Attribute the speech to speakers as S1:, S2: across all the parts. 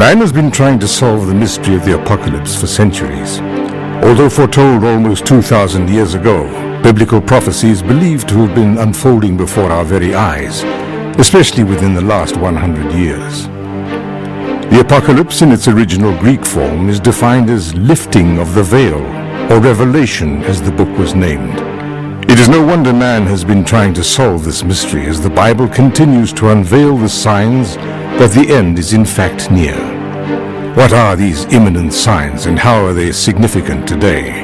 S1: Man has been trying to solve the mystery of the apocalypse for centuries. Although foretold almost 2,000 years ago, biblical prophecies believed to have been unfolding before our very eyes, especially within the last 100 years. The apocalypse in its original Greek form is defined as lifting of the veil, or revelation as the book was named. It is no wonder man has been trying to solve this mystery as the Bible continues to unveil the signs that the end is in fact near. What are these imminent signs and how are they significant today?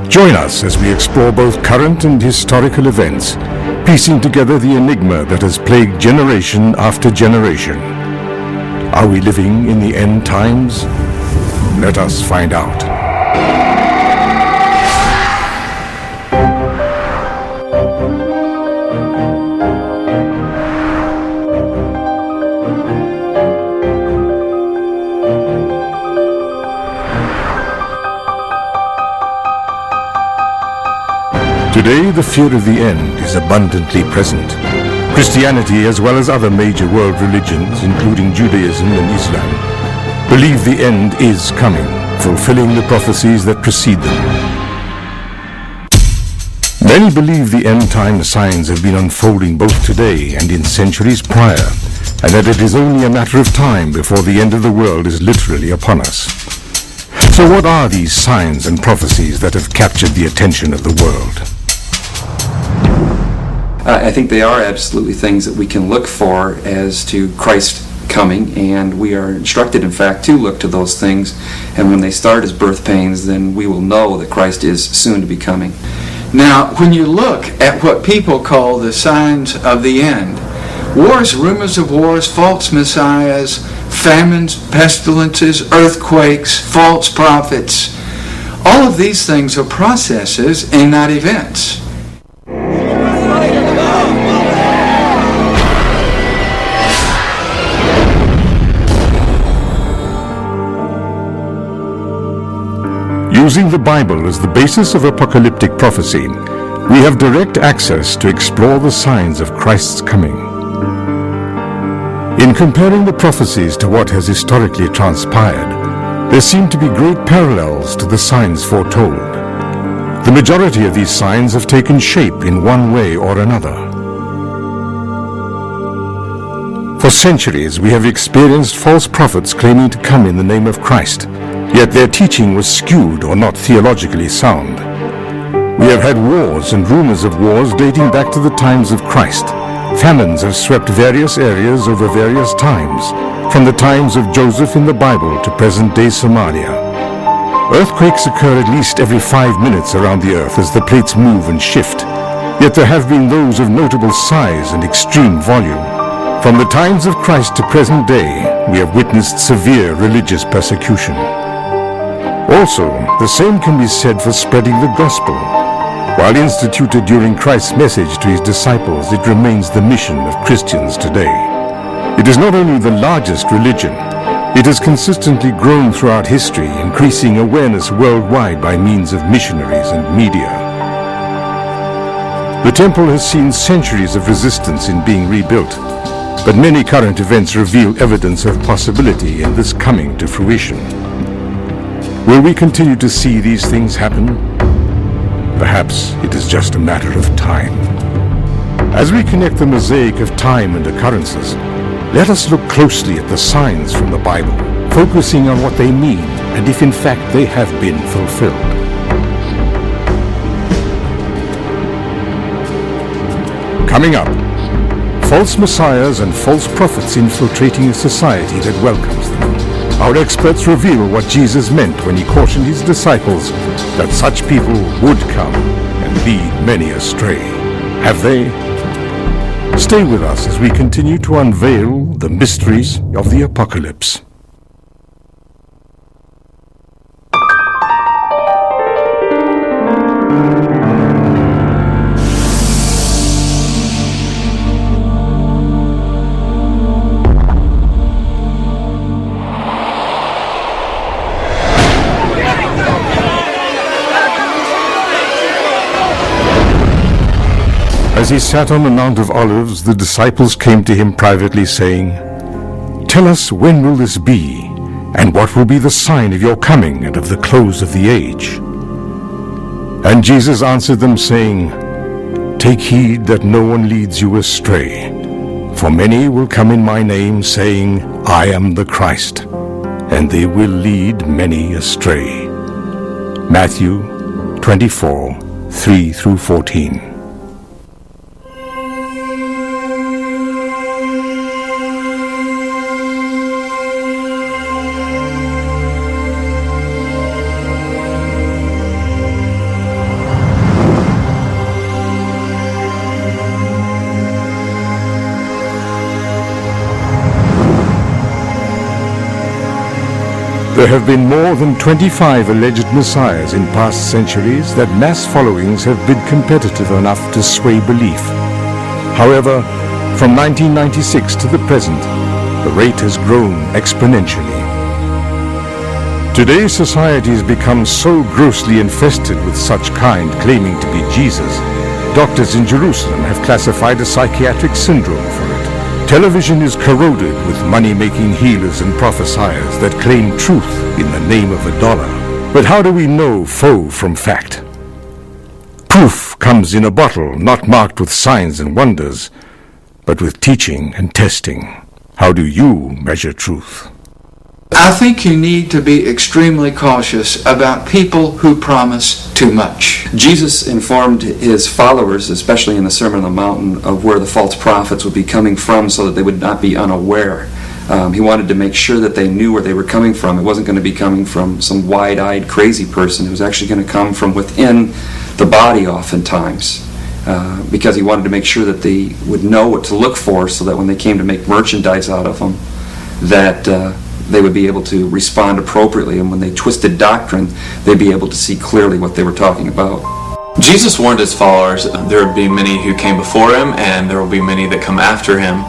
S1: Join us as we explore both current and historical events, piecing together the enigma that has plagued generation after generation. Are we living in the end times? Let us find out. Today, the fear of the end is abundantly present. Christianity, as well as other major world religions, including Judaism and Islam, believe the end is coming, fulfilling the prophecies that precede them. Many believe the end-time signs have been unfolding both today and in centuries prior, and that it is only a matter of time before the end of the world is literally upon us. So what are these signs and prophecies that have captured the attention of the world?
S2: I think they are absolutely things that we can look for as to Christ coming, and we are instructed, in fact, to look to those things. And when they start as birth pains, then we will know that Christ is soon to be coming.
S3: Now, when you look at what people call the signs of the end, wars, rumors of wars, false messiahs, famines, pestilences, earthquakes, false prophets, all of these things are processes and not events.
S1: Using the Bible as the basis of apocalyptic prophecy, we have direct access to explore the signs of Christ's coming. In comparing the prophecies to what has historically transpired, there seem to be great parallels to the signs foretold. The majority of these signs have taken shape in one way or another. For centuries, we have experienced false prophets claiming to come in the name of Christ, yet their teaching was skewed or not theologically sound. We have had wars and rumors of wars dating back to the times of Christ. Famines have swept various areas over various times, from the times of Joseph in the Bible to present-day Somalia. Earthquakes occur at least every 5 minutes around the earth as the plates move and shift, yet there have been those of notable size and extreme volume. From the times of Christ to present day, we have witnessed severe religious persecution. Also, the same can be said for spreading the gospel. While instituted during Christ's message to his disciples, it remains the mission of Christians today. It is not only the largest religion, it has consistently grown throughout history, increasing awareness worldwide by means of missionaries and media. The temple has seen centuries of resistance in being rebuilt, but many current events reveal evidence of possibility in this coming to fruition. Will we continue to see these things happen? Perhaps it is just a matter of time. As we connect the mosaic of time and occurrences, let us look closely at the signs from the Bible, focusing on what they mean and if in fact they have been fulfilled. Coming up, false messiahs and false prophets infiltrating a society that welcomes them. Our experts reveal what Jesus meant when he cautioned his disciples that such people would come and lead many astray. Have they? Stay with us as we continue to unveil the mysteries of the apocalypse. As he sat on the Mount of Olives, the disciples came to him privately, saying, tell us, when will this be? And what will be the sign of your coming and of the close of the age? And Jesus answered them, saying, Take heed that no one leads you astray. For many will come in my name, saying, I am the Christ, and they will lead many astray. Matthew 24, 3-14. There have been more than 25 alleged messiahs in past centuries that mass followings have been competitive enough to sway belief. However, from 1996 to the present, the rate has grown exponentially. Today's society has become so grossly infested with such kind claiming to be Jesus, doctors in Jerusalem have classified a psychiatric syndrome for it. Television is corroded with money-making healers and prophesiers that claim truth in the name of a dollar. But how do we know faux from fact? Proof comes in a bottle not marked with signs and wonders, but with teaching and testing. How do you measure truth?
S3: I think you need to be extremely cautious about people who promise too much.
S2: Jesus informed his followers, especially in the Sermon on the Mountain, of where the false prophets would be coming from so that they would not be unaware. He wanted to make sure that they knew where they were coming from. It wasn't going to be coming from some wide-eyed crazy person. It was actually going to come from within the body oftentimes, because he wanted to make sure that they would know what to look for so that when they came to make merchandise out of them, that they would be able to respond appropriately, and when they twisted doctrine, they'd be able to see clearly what they were talking about.
S4: Jesus warned his followers there would be many who came before him, and there will be many that come after him.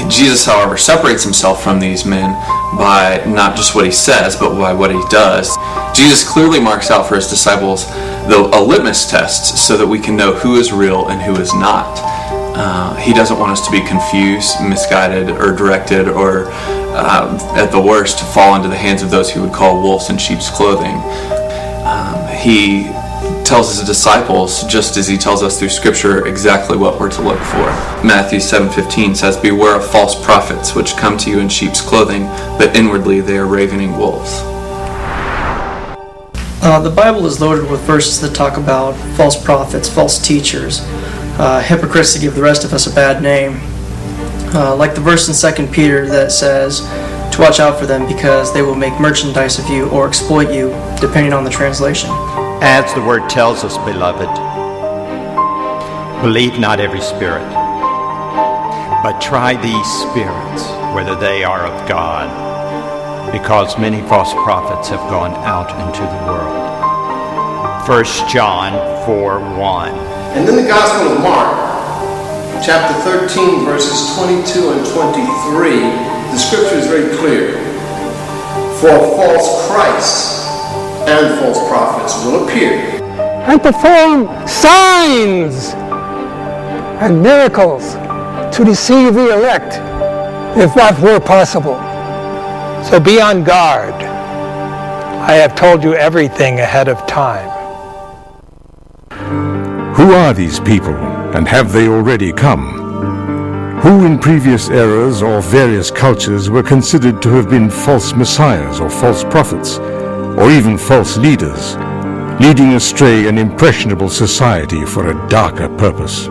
S4: Jesus, however, separates himself from these men by not just what he says, but by what he does. Jesus clearly marks out for his disciples a litmus test so that we can know who is real and who is not. He doesn't want us to be confused, misguided, or directed, or at the worst, to fall into the hands of those who would call wolves in sheep's clothing. He tells his disciples, just as he tells us through Scripture, exactly what we're to look for. Matthew 7:15 says, Beware of false prophets, which come to you in sheep's clothing, but inwardly they are ravening wolves.
S5: The Bible is loaded with verses that talk about false prophets, false teachers, hypocrites to give the rest of us a bad name. Like the verse in 2 Peter that says to watch out for them because they will make merchandise of you or exploit you, depending on the translation.
S6: As the word tells us, beloved, believe not every spirit, but try these spirits, whether they are of God, because many false prophets have gone out into the world. 1 John 4:1.
S7: And then the Gospel of Mark, chapter 13, verses 22 and 23, the Scripture is very clear. For false Christs and false prophets will appear
S8: and perform signs and miracles to deceive the elect, if that were possible. So be on guard. I have told you everything ahead of time.
S1: Who are these people, and have they already come? Who in previous eras or various cultures were considered to have been false messiahs or false prophets, or even false leaders, leading astray an impressionable society for a darker purpose?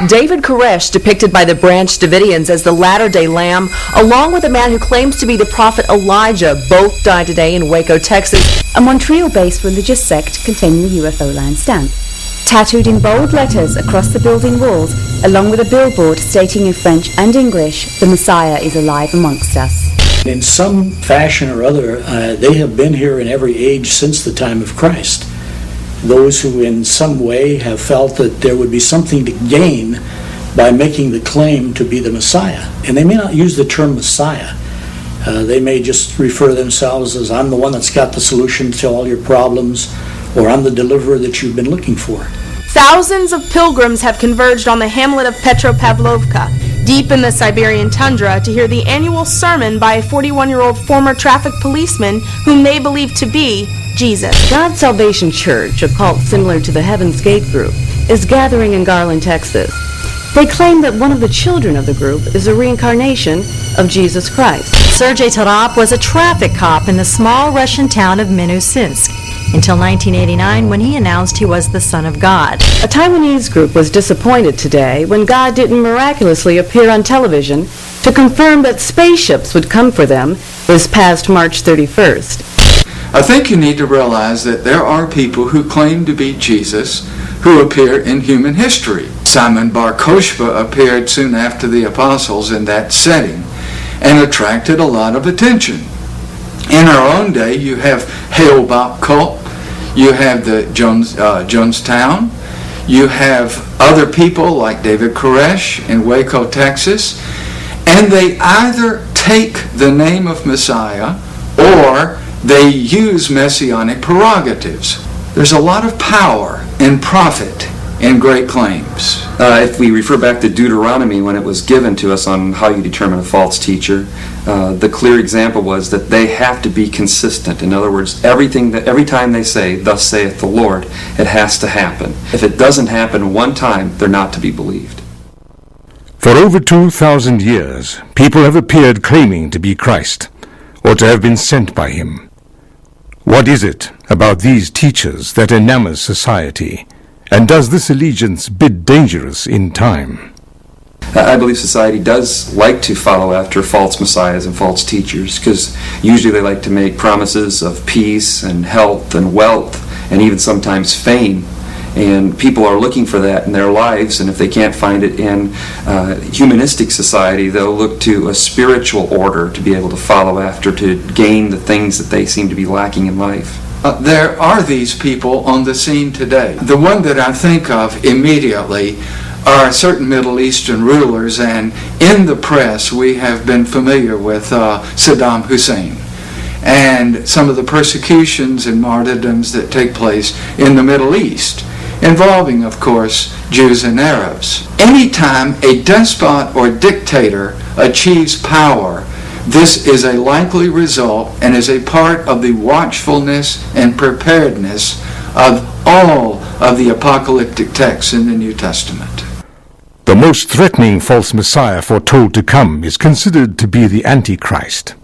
S9: David Koresh, depicted by the Branch Davidians as the Latter-day Lamb, along with a man who claims to be the prophet Elijah, both died today in Waco, Texas.
S10: A Montreal-based religious sect containing the UFO line stamp. Tattooed in bold letters across the building walls, along with a billboard stating in French and English, the Messiah is alive amongst us.
S11: In some fashion or other, they have been here in every age since the time of Christ. Those who in some way have felt that there would be something to gain by making the claim to be the Messiah. And they may not use the term Messiah. They may just refer to themselves as, I'm the one that's got the solution to all your problems, or I'm the deliverer that you've been looking for.
S12: Thousands of pilgrims have converged on the hamlet of Petropavlovka, deep in the Siberian tundra, to hear the annual sermon by a 41-year-old former traffic policeman whom they believe to be Jesus.
S9: God's Salvation Church, a cult similar to the Heaven's Gate group, is gathering in Garland, Texas. They claim that one of the children of the group is a reincarnation of Jesus Christ.
S13: Sergei Tarap was a traffic cop in the small Russian town of Minusинsk until 1989, when he announced he was the Son of God.
S9: A Taiwanese group was disappointed today when God didn't miraculously appear on television to confirm that spaceships would come for them this past March 31st.
S3: I think you need to realize that there are people who claim to be Jesus who appear in human history. Simon Bar Kokhba appeared soon after the apostles in that setting and attracted a lot of attention. In our own day, you have Hale-Bopp cult, you have the Jonestown, you have other people like David Koresh in Waco, Texas, and they either take the name of Messiah or they use messianic prerogatives. There's a lot of power and profit in great claims.
S2: If we refer back to Deuteronomy, when it was given to us on how you determine a false teacher, the clear example was that they have to be consistent. In other words, every time they say, "Thus saith the Lord," it has to happen. If it doesn't happen one time, they're not to be believed.
S1: For over 2,000 years, people have appeared claiming to be Christ, or to have been sent by him. What is it about these teachers that enamors society? And does this allegiance bid dangerous in time?
S2: I believe society does like to follow after false messiahs and false teachers, because usually they like to make promises of peace and health and wealth and even sometimes fame. And people are looking for that in their lives, and if they can't find it in humanistic society, they'll look to a spiritual order to be able to follow after, to gain the things that they seem to be lacking in life.
S3: There are these people on the scene today. The one that I think of immediately are certain Middle Eastern rulers, and in the press we have been familiar with Saddam Hussein and some of the persecutions and martyrdoms that take place in the Middle East, involving, of course, Jews and Arabs. Anytime a despot or dictator achieves power, this is a likely result and is a part of the watchfulness and preparedness of all of the apocalyptic texts in the New Testament.
S1: The most threatening false messiah foretold to come is considered to be the Antichrist.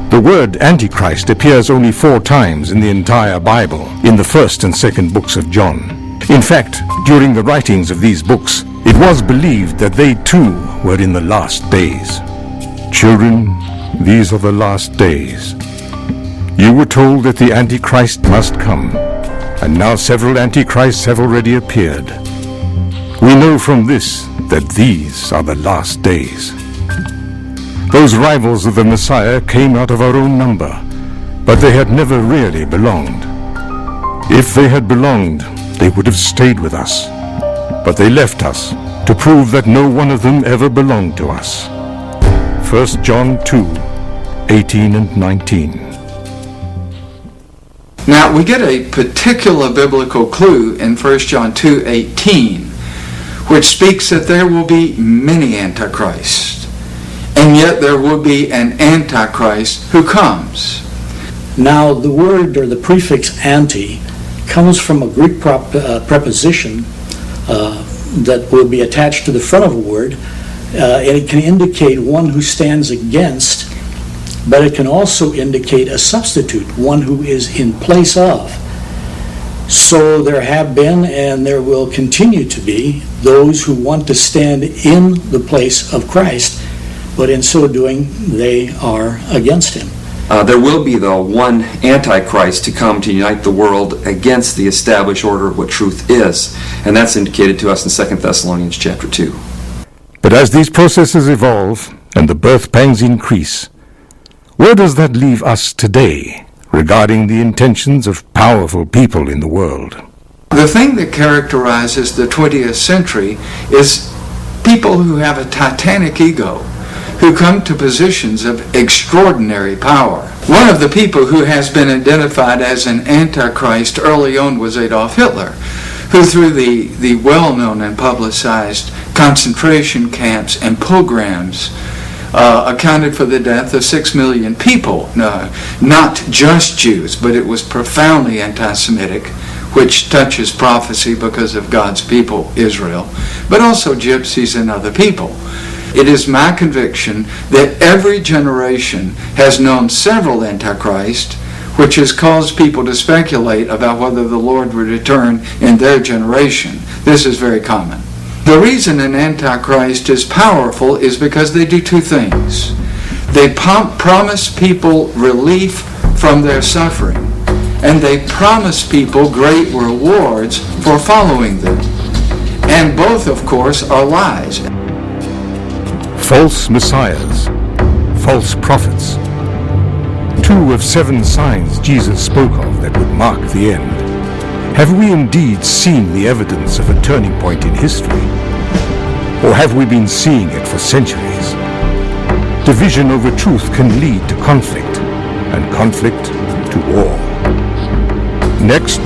S1: The word Antichrist appears only 4 times in the entire Bible, in the 1st and 2nd books of John. In fact, during the writings of these books, it was believed that they too were in the last days. Children, these are the last days. You were told that the Antichrist must come, and now several Antichrists have already appeared. We know from this that these are the last days. Those rivals of the Messiah came out of our own number, but they had never really belonged. If they had belonged, they would have stayed with us. But they left us to prove that no one of them ever belonged to us. 1 John 2:18 and 19.
S3: Now, we get a particular biblical clue in 1 John 2:18, which speaks that there will be many antichrists, and yet there will be an antichrist who comes.
S11: Now, the word or the prefix anti comes from a Greek preposition that will be attached to the front of a word, and it can indicate one who stands against, but it can also indicate a substitute, one who is in place of. So there have been and there will continue to be those who want to stand in the place of Christ, but in so doing they are against him.
S2: There will be, though, one Antichrist to come to unite the world against the established order of what truth is, and that's indicated to us in 2 Thessalonians chapter 2.
S1: But as these processes evolve and the birth pangs increase, where does that leave us today regarding the intentions of powerful people in the world?
S3: The thing that characterizes the 20th century is people who have a titanic ego, who come to positions of extraordinary power. One of the people who has been identified as an antichrist early on was Adolf Hitler, who through the well-known and publicized concentration camps and pogroms accounted for the death of 6 million people, not just Jews, but it was profoundly anti-Semitic, which touches prophecy because of God's people, Israel, but also gypsies and other people. It is my conviction that every generation has known several antichrists, which has caused people to speculate about whether the Lord would return in their generation. This is very common. The reason an antichrist is powerful is because they do two things. They promise people relief from their suffering, and they promise people great rewards for following them. And both, of course, are lies.
S1: False messiahs, false prophets. 2 of 7 signs Jesus spoke of that would mark the end. Have we indeed seen the evidence of a turning point in history? Or have we been seeing it for centuries? Division over truth can lead to conflict, and conflict to war. Next,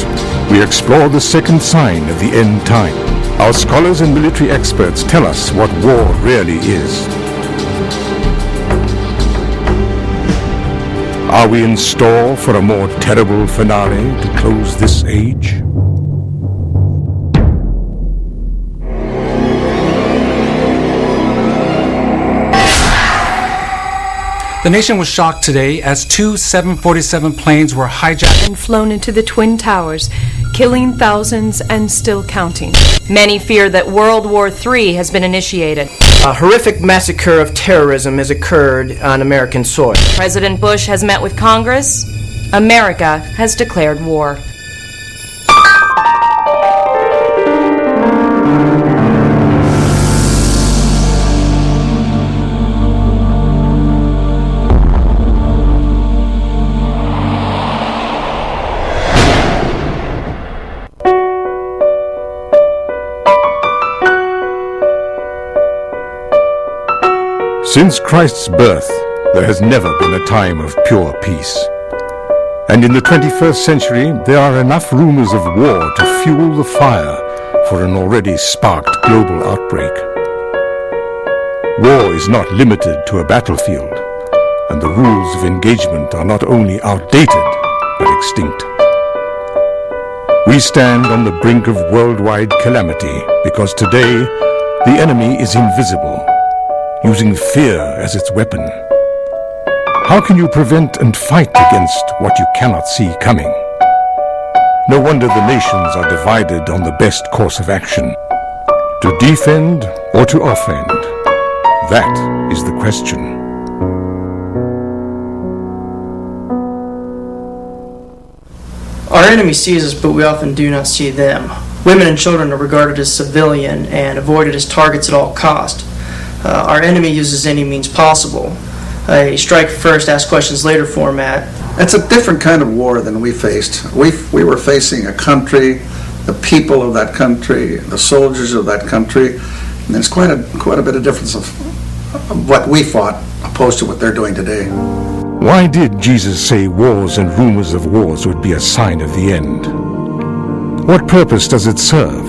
S1: we explore the second sign of the end time. Our scholars and military experts tell us what war really is. Are we in store for a more terrible finale to close this age?
S14: The nation was shocked today as 2 747 planes were hijacked
S15: and flown into the Twin Towers, killing thousands and still counting.
S16: Many fear that World War III has been initiated.
S17: A horrific massacre of terrorism has occurred on American soil.
S16: President Bush has met with Congress. America has declared war.
S1: Since Christ's birth, there has never been a time of pure peace. And in the 21st century, there are enough rumors of war to fuel the fire for an already sparked global outbreak. War is not limited to a battlefield, and the rules of engagement are not only outdated, but extinct. We stand on the brink of worldwide calamity because today the enemy is invisible, using fear as its weapon. How can you prevent and fight against what you cannot see coming? No wonder the nations are divided on the best course of action. To defend or to offend? That is the question.
S5: Our enemy sees us, but we often do not see them. Women and children are regarded as civilian and avoided as targets at all cost. Our enemy uses any means possible. A strike first, ask questions later format.
S18: It's a different kind of war than we faced. We were facing a country, the people of that country, the soldiers of that country, and there's quite a bit of difference of what we fought opposed to what they're doing today.
S1: Why did Jesus say wars and rumors of wars would be a sign of the end? What purpose does it serve?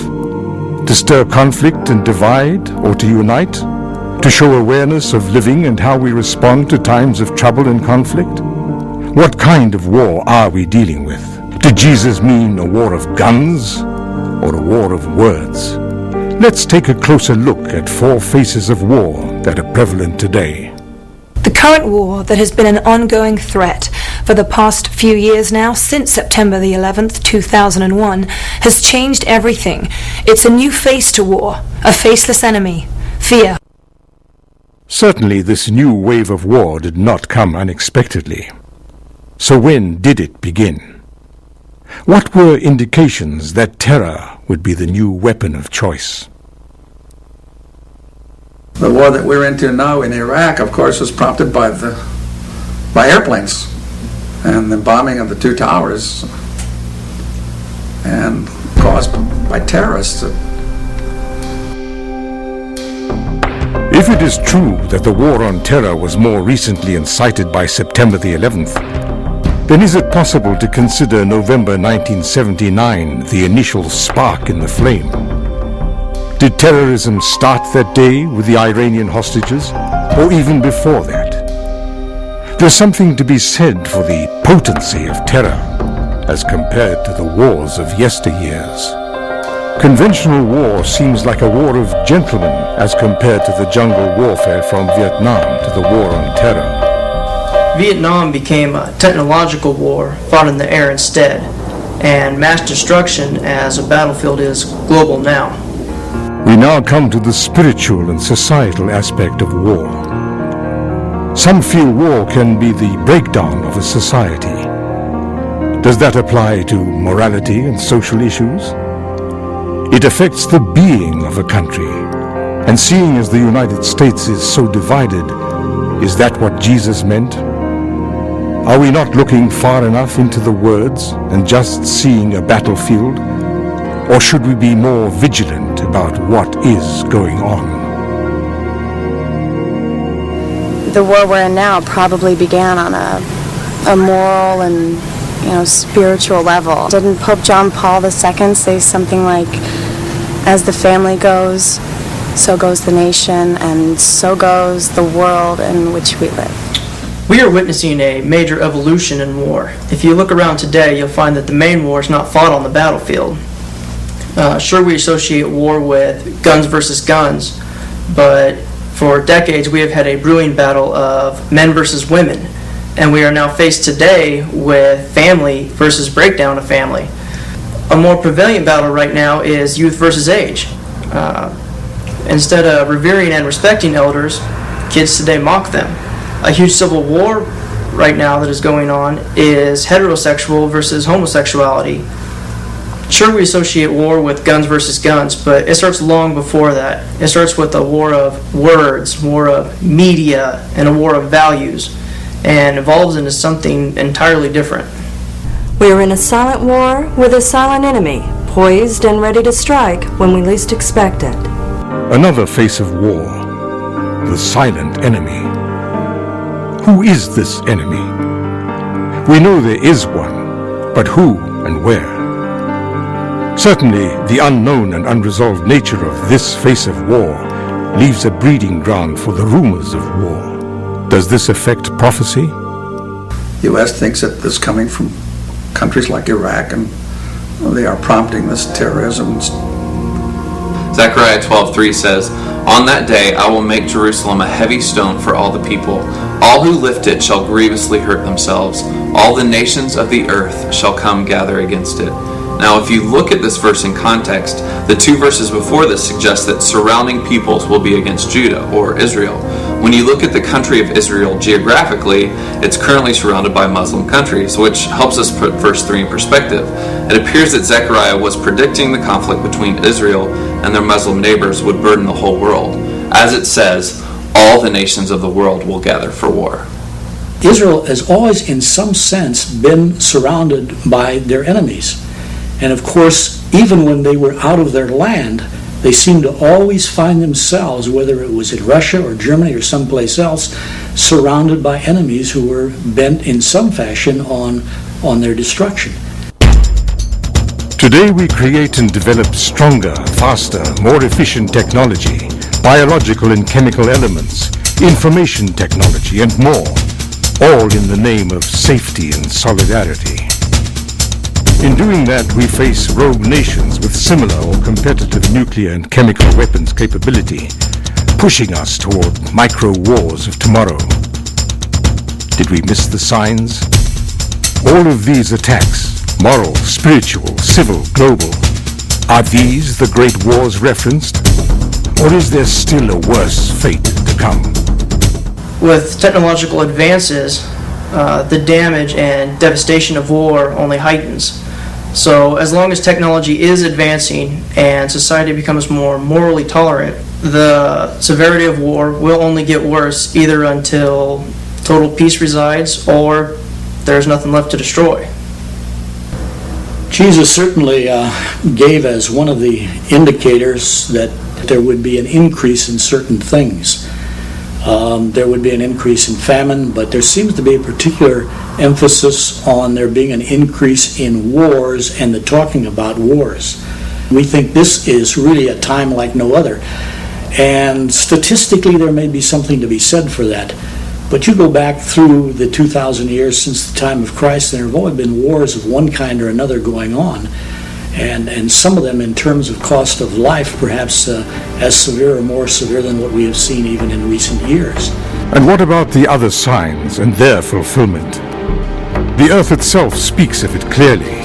S1: To stir conflict and divide, or to unite? To show awareness of living and how we respond to times of trouble and conflict? What kind of war are we dealing with? Did Jesus mean a war of guns or a war of words? Let's take a closer look at 4 faces of war that are prevalent today.
S19: The current war that has been an ongoing threat for the past few years now, since September the 11th, 2001, has changed everything. It's a new face to war, a faceless enemy, fear.
S1: Certainly this new wave of war did not come unexpectedly. So when did it begin? What were indications that terror would be the new weapon of choice?
S18: The war that we're into now in Iraq, of course, was prompted by airplanes and the bombing of the 2 towers and caused by terrorists.
S1: If it is true that the war on terror was more recently incited by September the 11th, then is it possible to consider November 1979 the initial spark in the flame? Did terrorism start that day with the Iranian hostages, or even before that? There's something to be said for the potency of terror as compared to the wars of yesteryears. Conventional war seems like a war of gentlemen as compared to the jungle warfare from Vietnam to the war on terror.
S5: Vietnam became a technological war fought in the air instead, and mass destruction as a battlefield is global now.
S1: We now come to the spiritual and societal aspect of war. Some feel war can be the breakdown of a society. Does that apply to morality and social issues? It affects the being of a country. And seeing as the United States is so divided, is that what Jesus meant? Are we not looking far enough into the words and just seeing a battlefield? Or should we be more vigilant about what is going on?
S20: The war we're in now probably began on a moral and spiritual level. Didn't Pope John Paul II say something like, as the family goes, so goes the nation, and so goes the world in which we live?
S5: We are witnessing a major evolution in war. If you look around today, you'll find that the main war is not fought on the battlefield. Sure, we associate war with guns versus guns, but for decades we have had a brewing battle of men versus women. And we are now faced today with family versus breakdown of family. A more prevalent battle right now is youth versus age. Instead of revering and respecting elders, kids today mock them. A huge civil war right now that is going on is heterosexual versus homosexuality. Sure, we associate war with guns versus guns, but it starts long before that. It starts with a war of words, war of media, and a war of values, and evolves into something entirely different.
S21: We are in a silent war with a silent enemy, poised and ready to strike when we least expect it.
S1: Another face of war, the silent enemy. Who is this enemy? We know there is one, but who and where? Certainly, the unknown and unresolved nature of this face of war leaves a breeding ground for the rumors of war. Does this affect prophecy?
S18: The U.S. thinks that this is coming from countries like Iraq, and they are prompting this terrorism.
S4: Zechariah 12:3 says, "On that day I will make Jerusalem a heavy stone for all the people. All who lift it shall grievously hurt themselves. All the nations of the earth shall come gather against it." Now, if you look at this verse in context, the two verses before this suggest that surrounding peoples will be against Judah, or Israel. When you look at the country of Israel geographically, it's currently surrounded by Muslim countries, which helps us put verse 3 in perspective. It appears that Zechariah was predicting the conflict between Israel and their Muslim neighbors would burden the whole world. As it says, all the nations of the world will gather for war.
S11: Israel has always, in some sense, been surrounded by their enemies. And of course, even when they were out of their land, they seemed to always find themselves, whether it was in Russia or Germany or someplace else, surrounded by enemies who were bent in some fashion on their destruction.
S1: Today we create and develop stronger, faster, more efficient technology, biological and chemical elements, information technology, and more, all in the name of safety and solidarity. In doing that, we face rogue nations with similar or competitive nuclear and chemical weapons capability, pushing us toward micro-wars of tomorrow. Did we miss the signs? All of these attacks, moral, spiritual, civil, global, are these the great wars referenced? Or is there still a worse fate to come?
S5: With technological advances, the damage and devastation of war only heightens. So as long as technology is advancing and society becomes more morally tolerant, the severity of war will only get worse, either until total peace resides or there's nothing left to destroy.
S11: Jesus certainly gave as one of the indicators that there would be an increase in certain things. There would be an increase in famine, but there seems to be a particular emphasis on there being an increase in wars and the talking about wars. We think this is really a time like no other. And statistically, there may be something to be said for that. But you go back through the 2,000 years since the time of Christ, and there have always been wars of one kind or another going on. And some of them, in terms of cost of life, perhaps as severe or more severe than what we have seen even in recent years.
S1: And what about the other signs and their fulfillment? The earth itself speaks of it clearly.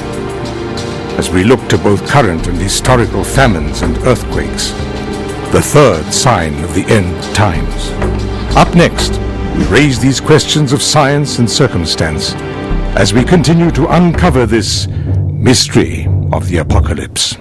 S1: As we look to both current and historical famines and earthquakes, the third sign of the end times. Up next, we raise these questions of science and circumstance as we continue to uncover this mystery of the apocalypse.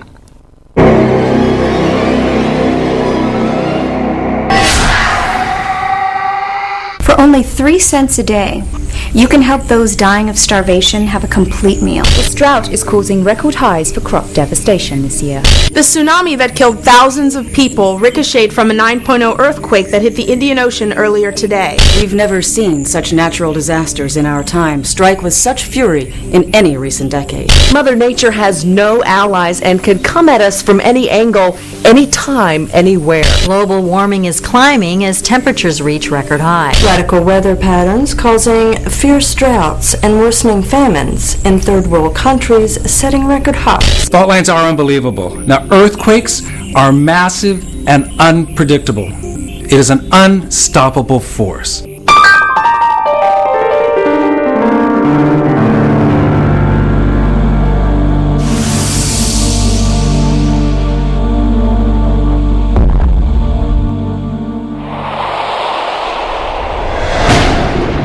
S10: For only 3 cents a day, you can help those dying of starvation have a complete meal. This drought is causing record highs for crop devastation this year.
S12: The tsunami that killed thousands of people ricocheted from a 9.0 earthquake that hit the Indian Ocean earlier today.
S6: We've never seen such natural disasters in our time strike with such fury in any recent decade.
S22: Mother Nature has no allies and could come at us from any angle, anytime, anywhere.
S13: Global warming is climbing as temperatures reach record highs.
S21: Radical weather patterns causing fierce droughts and worsening famines in third world countries setting record highs.
S14: Fault lines are unbelievable. Now, earthquakes are massive and unpredictable. It is an unstoppable force.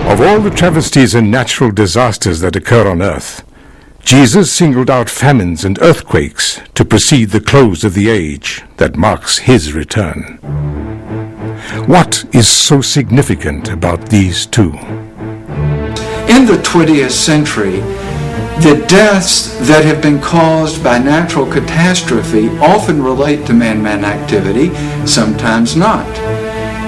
S1: Of all the travesties and natural disasters that occur on earth, Jesus singled out famines and earthquakes to precede the close of the age that marks his return. What is so significant about these two?
S3: In the 20th century, the deaths that have been caused by natural catastrophe often relate to man-made activity, sometimes not.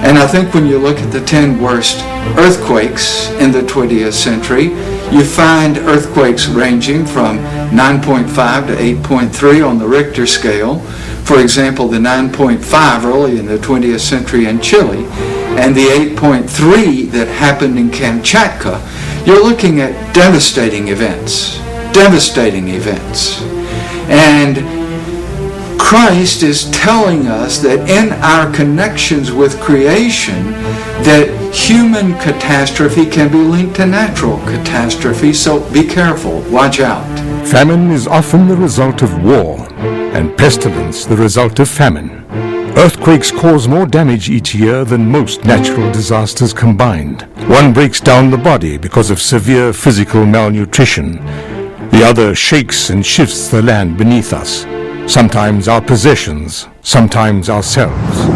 S3: And I think when you look at the 10 worst earthquakes in the 20th century, you find earthquakes ranging from 9.5 to 8.3 on the Richter scale. For example, the 9.5 early in the 20th century in Chile, and the 8.3 that happened in Kamchatka. You're looking at devastating events. Devastating events. And Christ is telling us that in our connections with creation, that human catastrophe can be linked to natural catastrophe, so be careful, watch out.
S1: Famine is often the result of war, and pestilence the result of famine. Earthquakes cause more damage each year than most natural disasters combined. One breaks down the body because of severe physical malnutrition. The other shakes and shifts the land beneath us. Sometimes our possessions, sometimes ourselves.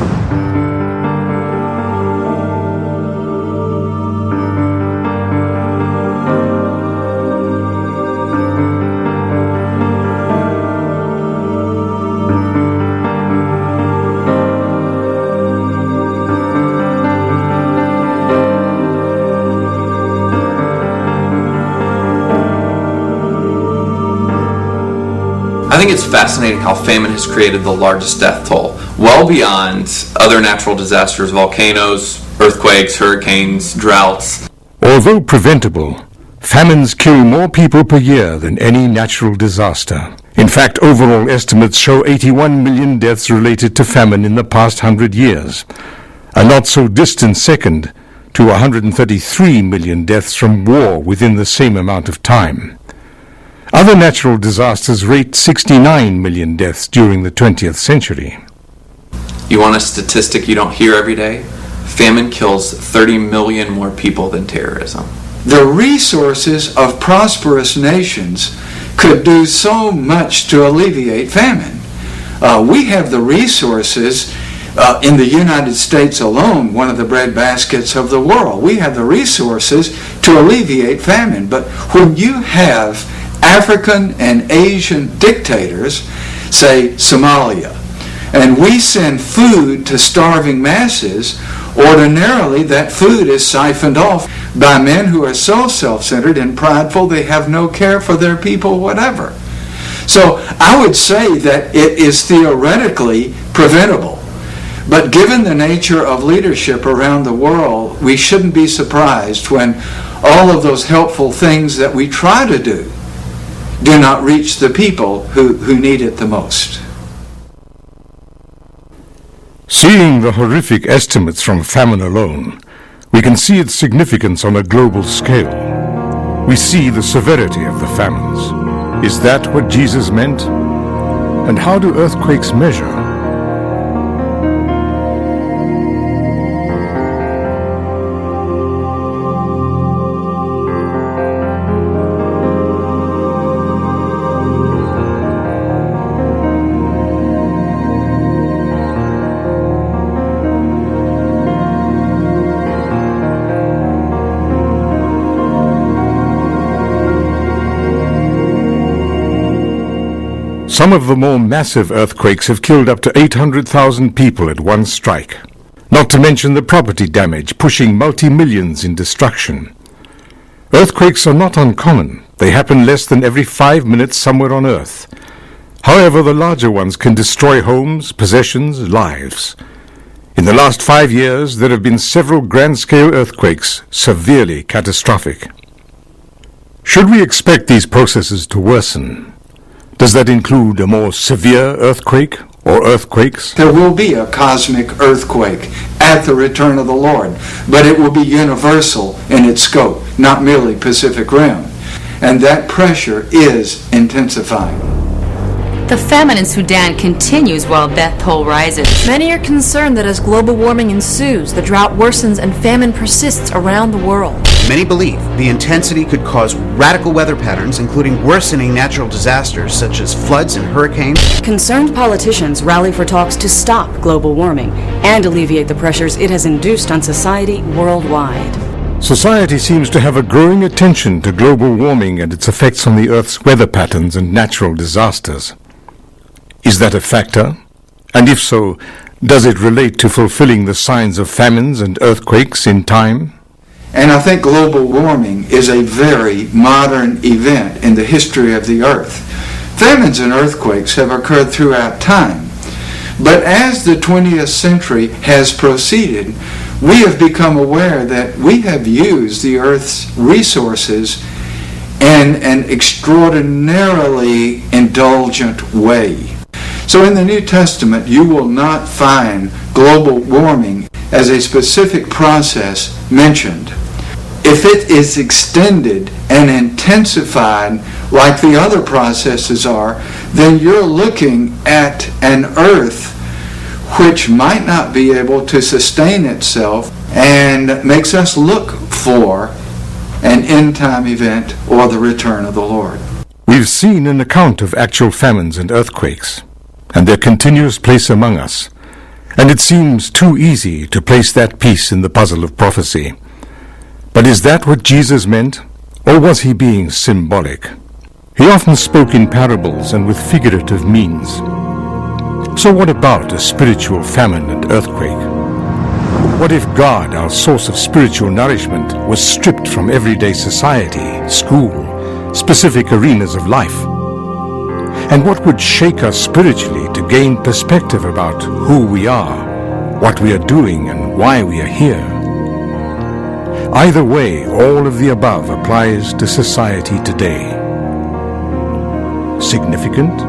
S4: I think it's fascinating how famine has created the largest death toll, well beyond other natural disasters, volcanoes, earthquakes, hurricanes, droughts.
S1: Although preventable, famines kill more people per year than any natural disaster. In fact, overall estimates show 81 million deaths related to famine in the past 100 years, a not-so-distant second to 133 million deaths from war within the same amount of time. Other natural disasters rate 69 million deaths during the 20th century.
S4: You want a statistic you don't hear every day? Famine kills 30 million more people than terrorism.
S3: The resources of prosperous nations could do so much to alleviate famine. We have the resources in the United States alone, one of the breadbaskets of the world. We have the resources to alleviate famine. But when you have African and Asian dictators, say Somalia, and we send food to starving masses, ordinarily that food is siphoned off by men who are so self-centered and prideful they have no care for their people, whatever. So I would say that it is theoretically preventable. But given the nature of leadership around the world, we shouldn't be surprised when all of those helpful things that we try to do not reach the people who need it the most.
S1: Seeing the horrific estimates from famine alone, we can see its significance on a global scale. We see the severity of the famines. Is that what Jesus meant? And how do earthquakes measure? Some of the more massive earthquakes have killed up to 800,000 people at one strike, not to mention the property damage, pushing multi-millions in destruction. Earthquakes are not uncommon. They happen less than every 5 minutes somewhere on Earth. However, the larger ones can destroy homes, possessions, lives. In the last 5 years, there have been several grand-scale earthquakes, severely catastrophic. Should we expect these processes to worsen? Does that include a more severe earthquake or earthquakes?
S3: There will be a cosmic earthquake at the return of the Lord, but it will be universal in its scope, not merely Pacific Rim. And that pressure is intensifying.
S7: The famine in Sudan continues while death toll rises.
S8: Many are concerned that as global warming ensues, the drought worsens and famine persists around the world.
S23: Many believe the intensity could cause radical weather patterns, including worsening natural disasters such as floods and hurricanes.
S6: Concerned politicians rally for talks to stop global warming and alleviate the pressures it has induced on society worldwide.
S1: Society seems to have a growing attention to global warming and its effects on the Earth's weather patterns and natural disasters. Is that a factor? And if so, does it relate to fulfilling the signs of famines and earthquakes in time?
S3: And I think global warming is a very modern event in the history of the Earth. Famines and earthquakes have occurred throughout time. But as the 20th century has proceeded, we have become aware that we have used the Earth's resources in an extraordinarily indulgent way. So in the New Testament, you will not find global warming as a specific process mentioned. If it is extended and intensified like the other processes are, then you're looking at an Earth which might not be able to sustain itself and makes us look for an end-time event or the return of the Lord.
S1: We've seen an account of actual famines and earthquakes, and their continuous place among us, and it seems too easy to place that piece in the puzzle of prophecy. But is that what Jesus meant, or was he being symbolic? He often spoke in parables and with figurative means. So what about a spiritual famine and earthquake? What if God, our source of spiritual nourishment, was stripped from everyday society, school, specific arenas of life? And what would shake us spiritually to gain perspective about who we are, what we are doing, and why we are here? Either way, all of the above applies to society today. Significant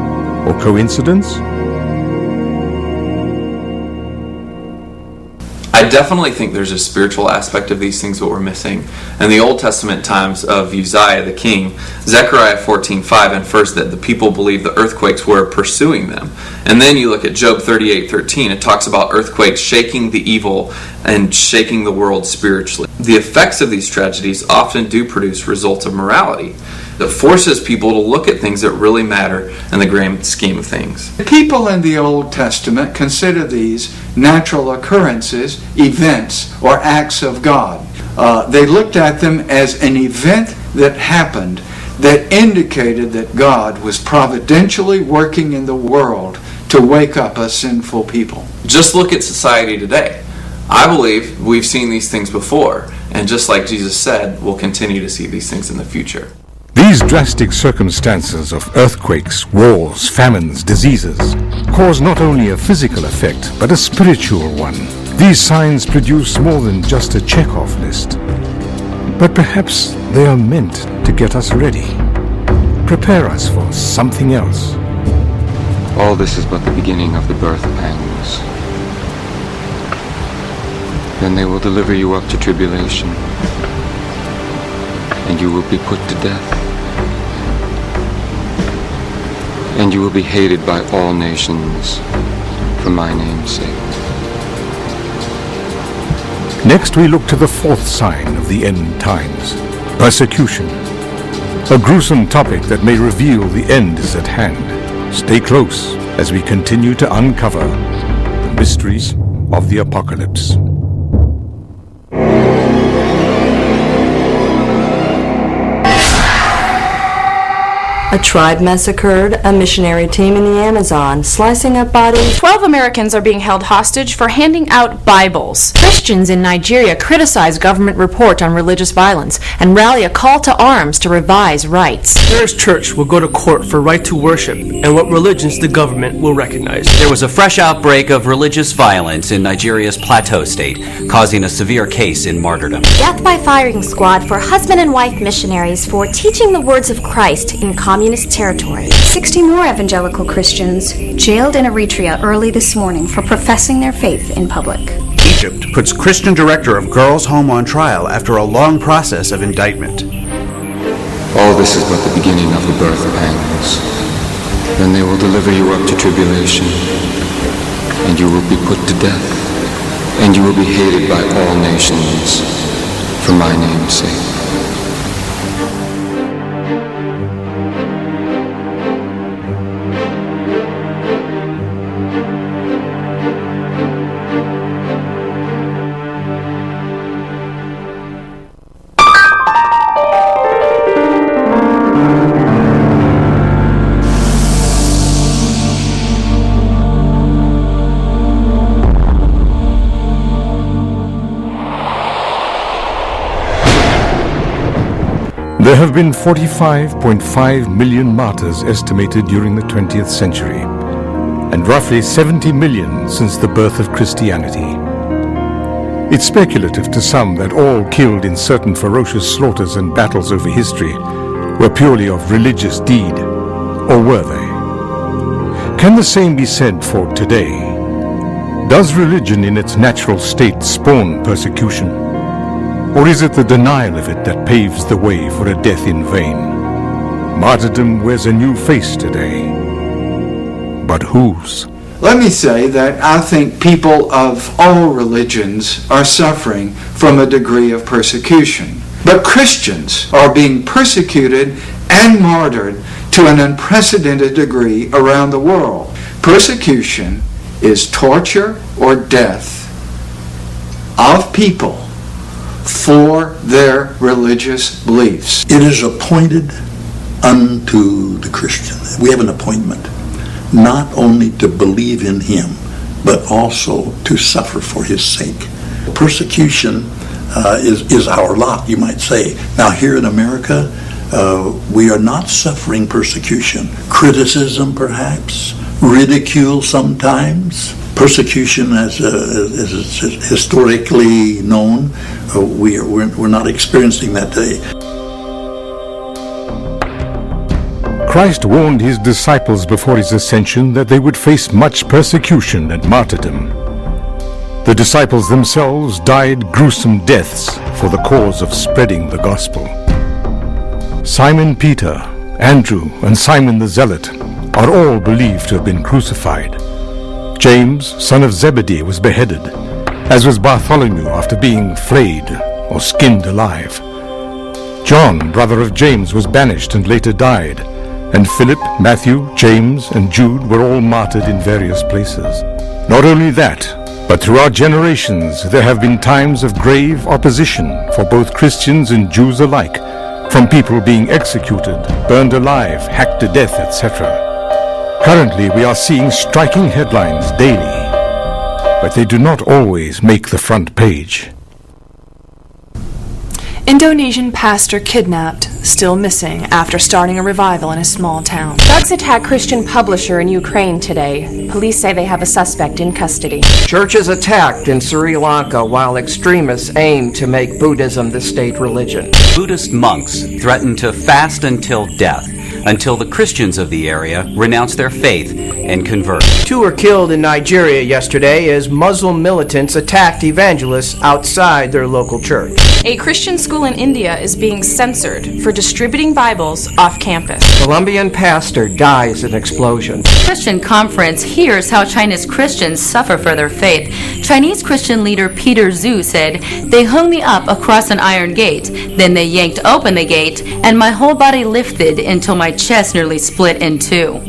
S1: or coincidence?
S4: I definitely think there's a spiritual aspect of these things that we're missing. In the Old Testament times of Uzziah the king, Zechariah 14:5 infers that the people believed the earthquakes were pursuing them. And then you look at Job 38:13, it talks about earthquakes shaking the evil and shaking the world spiritually. The effects of these tragedies often do produce results of morality that forces people to look at things that really matter in the grand scheme of things.
S3: People in the Old Testament consider these natural occurrences, events, or acts of God. They looked at them as an event that happened that indicated that God was providentially working in the world to wake up a sinful people.
S4: Just look at society today. I believe we've seen these things before, and just like Jesus said, we'll continue to see these things in the future.
S1: These drastic circumstances of earthquakes, wars, famines, diseases cause not only a physical effect, but a spiritual one. These signs produce more than just a check-off list. But perhaps they are meant to get us ready, prepare us for something else.
S2: All this is but the beginning of the birth pangs. Then they will deliver you up to tribulation, and you will be put to death. And you will be hated by all nations for my name's sake.
S1: Next we look to the fourth sign of the end times, persecution. A gruesome topic that may reveal the end is at hand. Stay close as we continue to uncover the mysteries of the apocalypse.
S21: A tribe massacred a missionary team in the Amazon, slicing up bodies.
S12: 12 Americans are being held hostage for handing out Bibles.
S8: Christians in Nigeria criticize government report on religious violence and rally a call to arms to revise rights.
S17: Paris Church will go to court for right to worship and what religions the government will recognize.
S9: There was a fresh outbreak of religious violence in Nigeria's Plateau state, causing a severe case in martyrdom.
S15: Death by firing squad for husband and wife missionaries for teaching the words of Christ in communist territory.
S24: 60 more evangelical Christians jailed in Eritrea early this morning for professing their faith in public.
S23: Egypt puts Christian director of Girls' Home on trial after a long process of indictment.
S2: All this is but the beginning of the birth pangs. Then they will deliver you up to tribulation, and you will be put to death, and you will be hated by all nations for my name's sake.
S1: There have been 45.5 million martyrs estimated during the 20th century, and roughly 70 million since the birth of Christianity. It's speculative to some that all killed in certain ferocious slaughters and battles over history were purely of religious deed, or were they? Can the same be said for today? Does religion in its natural state spawn persecution? Or is it the denial of it that paves the way for a death in vain? Martyrdom wears a new face today. But whose?
S3: Let me say that I think people of all religions are suffering from a degree of persecution. But Christians are being persecuted and martyred to an unprecedented degree around the world. Persecution is torture or death of people for their religious beliefs.
S25: It is appointed unto the Christian. We have an appointment, not only to believe in him, but also to suffer for his sake. Persecution is our lot, you might say. Now here in America, we are not suffering persecution. Criticism, perhaps, ridicule sometimes. Persecution, as it's historically known, we're not experiencing that today.
S1: Christ warned his disciples before his ascension that they would face much persecution and martyrdom. The disciples themselves died gruesome deaths for the cause of spreading the gospel. Simon Peter, Andrew, and Simon the Zealot are all believed to have been crucified. James, son of Zebedee, was beheaded, as was Bartholomew after being flayed or skinned alive. John, brother of James, was banished and later died, and Philip, Matthew, James, and Jude were all martyred in various places. Not only that, but throughout generations there have been times of grave opposition for both Christians and Jews alike from people being executed, burned alive, hacked to death, etc. Currently, we are seeing striking headlines daily, but they do not always make the front page.
S5: Indonesian pastor kidnapped, still missing after starting a revival in a small town.
S16: Thugs attack Christian publisher in Ukraine today. Police say they have a suspect in custody.
S17: Churches attacked in Sri Lanka while extremists aim to make Buddhism the state religion.
S9: Buddhist monks threaten to fast until death, until the Christians of the area renounce their faith and convert.
S17: 2 were killed in Nigeria yesterday as Muslim militants attacked evangelists outside their local church.
S12: A Christian school in India is being censored for distributing Bibles off campus.
S17: Colombian pastor dies in explosion.
S7: Christian conference hears how China's Christians suffer for their faith. Chinese Christian leader Peter Zhu said, "They hung me up across an iron gate. Then they yanked open the gate, and my whole body lifted until my chest nearly split in two."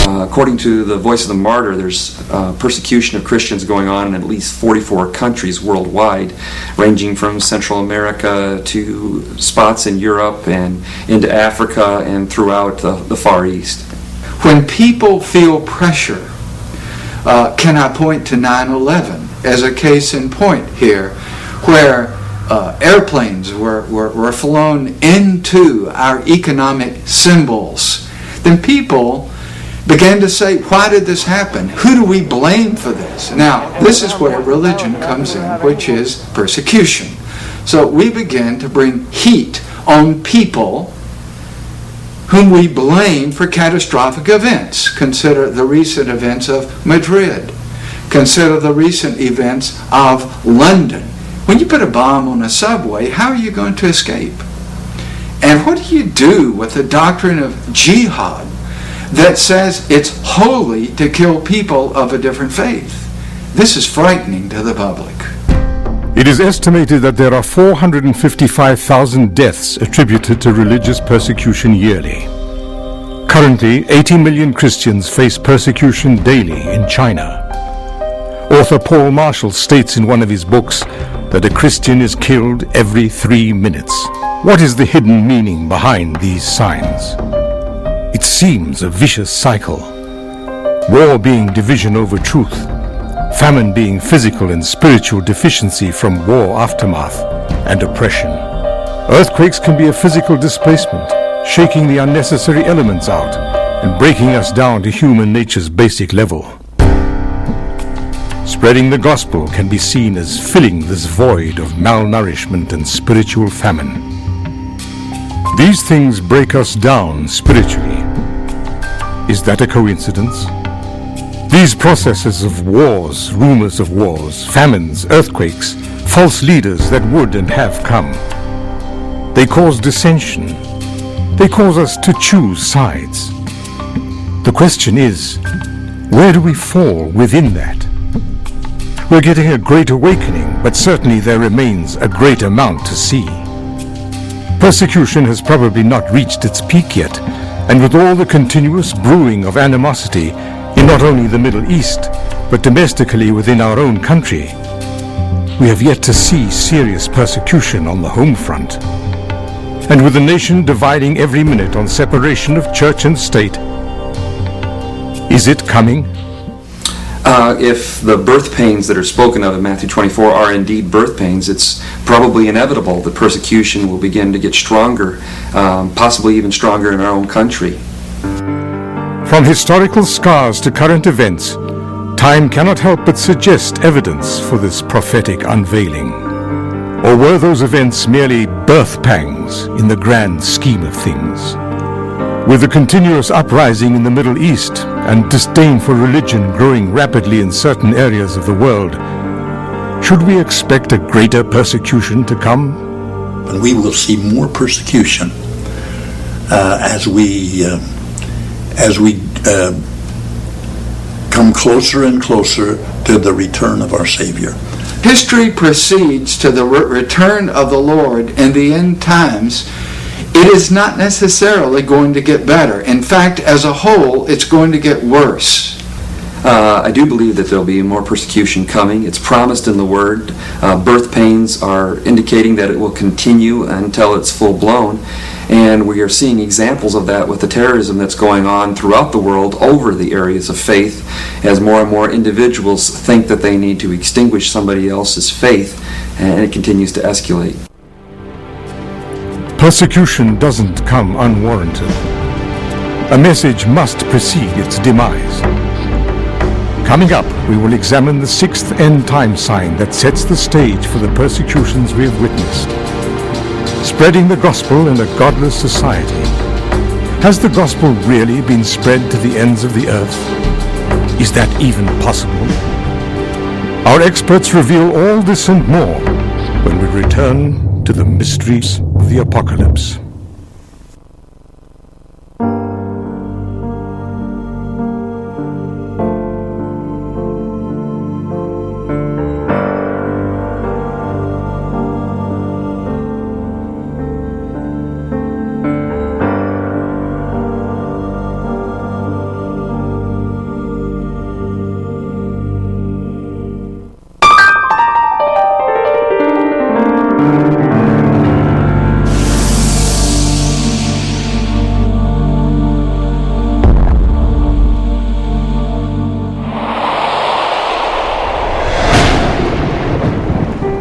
S18: According to the Voice of the Martyr, there's persecution of Christians going on in at least 44 countries worldwide, ranging from Central America to spots in Europe and into Africa and throughout the Far East.
S3: When people feel pressure, can I point to 9/11 as a case in point here, where airplanes were flown into our economic symbols? Then people began to say, why did this happen? Who do we blame for this? Now, this is where religion comes in, which is persecution. So we begin to bring heat on people whom we blame for catastrophic events. Consider the recent events of Madrid. Consider the recent events of London. When you put a bomb on a subway, how are you going to escape? And what do you do with the doctrine of jihad that says it's holy to kill people of a different faith? This is frightening to the public.
S1: It is estimated that there are 455,000 deaths attributed to religious persecution yearly. Currently, 80 million Christians face persecution daily in China. Author Paul Marshall states in one of his books that a Christian is killed every 3 minutes. What is the hidden meaning behind these signs? It seems a vicious cycle. War being division over truth, famine being physical and spiritual deficiency from war aftermath and oppression. Earthquakes can be a physical displacement, shaking the unnecessary elements out and breaking us down to human nature's basic level. Spreading the gospel can be seen as filling this void of malnourishment and spiritual famine. These things break us down spiritually. Is that a coincidence? These processes of wars, rumors of wars, famines, earthquakes, false leaders that would and have come, they cause dissension. They cause us to choose sides. The question is, where do we fall within that? We're getting a great awakening, but certainly there remains a great amount to see. Persecution has probably not reached its peak yet, and with all the continuous brewing of animosity in not only the Middle East, but domestically within our own country, we have yet to see serious persecution on the home front. And with the nation dividing every minute on separation of church and state, is it coming?
S18: If the birth pains that are spoken of in Matthew 24 are indeed birth pains, it's probably inevitable that persecution will begin to get stronger, possibly even stronger in our own country.
S1: From historical scars to current events, time cannot help but suggest evidence for this prophetic unveiling. Or were those events merely birth pangs in the grand scheme of things? With the continuous uprising in the Middle East and disdain for religion growing rapidly in certain areas of the world, should we expect a greater persecution to come?
S25: And we will see more persecution as we come closer and closer to the return of our Savior.
S3: History proceeds to the return of the Lord in the end times. It is not necessarily going to get better. In fact, as a whole, it's going to get worse.
S18: I do believe that there'll be more persecution coming. It's promised in the Word. Birth pains are indicating that it will continue until it's full blown. And we are seeing examples of that with the terrorism that's going on throughout the world over the areas of faith, as more and more individuals think that they need to extinguish somebody else's faith, and it continues to escalate.
S1: Persecution doesn't come unwarranted. A message must precede its demise. Coming up, we will examine the sixth end-time sign that sets the stage for the persecutions we have witnessed. Spreading the gospel in a godless society. Has the gospel really been spread to the ends of the earth? Is that even possible? Our experts reveal all this and more when we return to the mysteries of the apocalypse.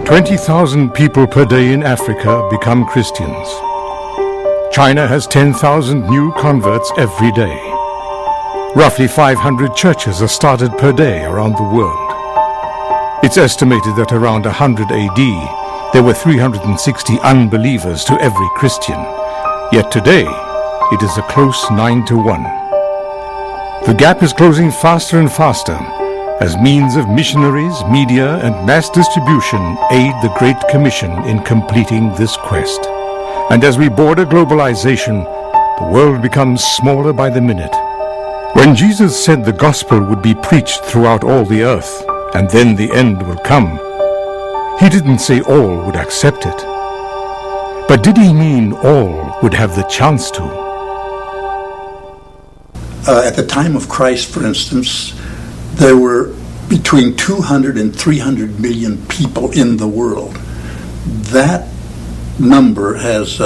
S1: "20,000 people per day in Africa become Christians. China has 10,000 new converts every day. Roughly 500 churches are started per day around the world. It's estimated that around 100 AD, there were 360 unbelievers to every Christian. Yet today, it is a close 9-1. The gap is closing faster and faster as means of missionaries, media, and mass distribution aid the Great Commission in completing this quest. And as we border globalization, the world becomes smaller by the minute. When Jesus said the gospel would be preached throughout all the earth, and then the end will come, he didn't say all would accept it. But did he mean all would have the chance to?
S25: At the time of Christ, for instance, there were between 200 and 300 million people in the world. That number has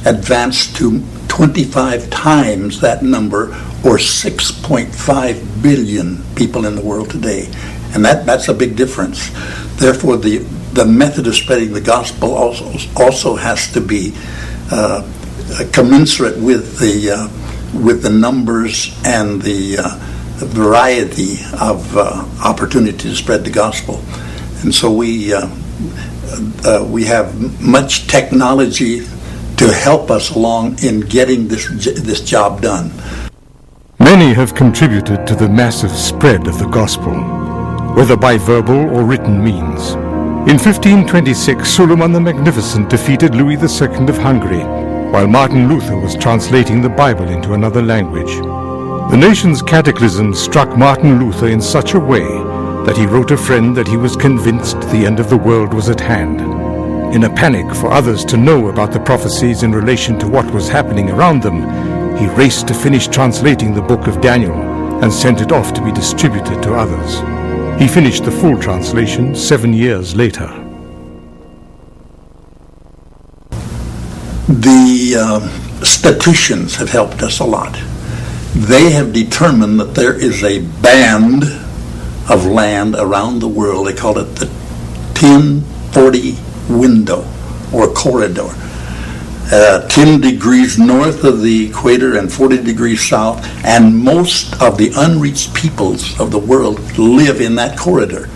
S25: advanced to 25 times that number, or 6.5 billion people in the world today. And that's a big difference. Therefore, the method of spreading the gospel also has to be commensurate with the numbers and the variety of opportunity to spread the gospel. And so we have much technology to help us along in getting this job done.
S1: Many have contributed to the massive spread of the gospel, whether by verbal or written means. In 1526, Suleiman the Magnificent defeated Louis II of Hungary, while Martin Luther was translating the Bible into another language. The nation's cataclysm struck Martin Luther in such a way that he wrote a friend that he was convinced the end of the world was at hand. In a panic for others to know about the prophecies in relation to what was happening around them, he raced to finish translating the book of Daniel and sent it off to be distributed to others. He finished the full translation 7 years later.
S25: The statisticians have helped us a lot. They have determined that there is a band of land around the world. They call it the 1040 window or corridor. 10 degrees north of the equator and 40 degrees south, and most of the unreached peoples of the world live in that corridor.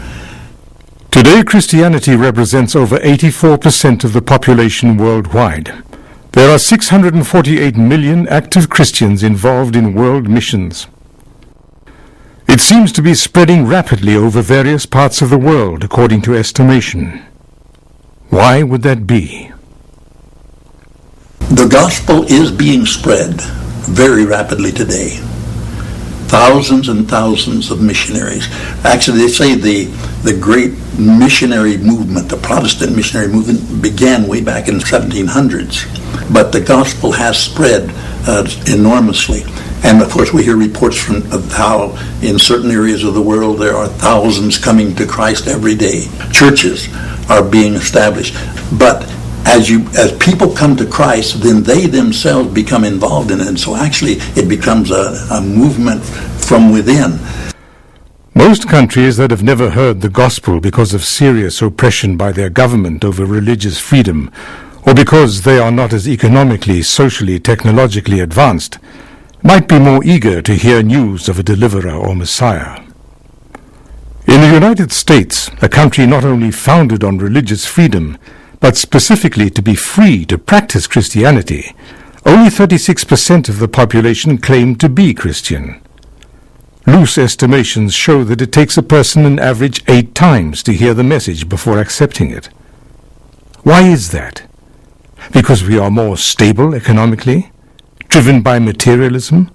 S1: Today, Christianity represents over 84% of the population worldwide. There are 648 million active Christians involved in world missions. It seems to be spreading rapidly over various parts of the world, according to estimation. Why would that be?
S25: The gospel is being spread very rapidly today. Thousands and thousands of missionaries. Actually, they say the great missionary movement, the Protestant missionary movement, began way back in the 1700s. But the gospel has spread enormously. And of course, we hear reports of how in certain areas of the world there are thousands coming to Christ every day. Churches are being established. But as people come to Christ, then they themselves become involved in it. And so actually it becomes a movement from within.
S1: Most countries that have never heard the gospel because of serious oppression by their government over religious freedom, or because they are not as economically, socially, technologically advanced, might be more eager to hear news of a deliverer or Messiah. In the United States, a country not only founded on religious freedom, but specifically to be free to practice Christianity, only 36% of the population claim to be Christian. Loose estimations show that it takes a person an average 8 times to hear the message before accepting it. Why is that? Because we are more stable economically, driven by materialism,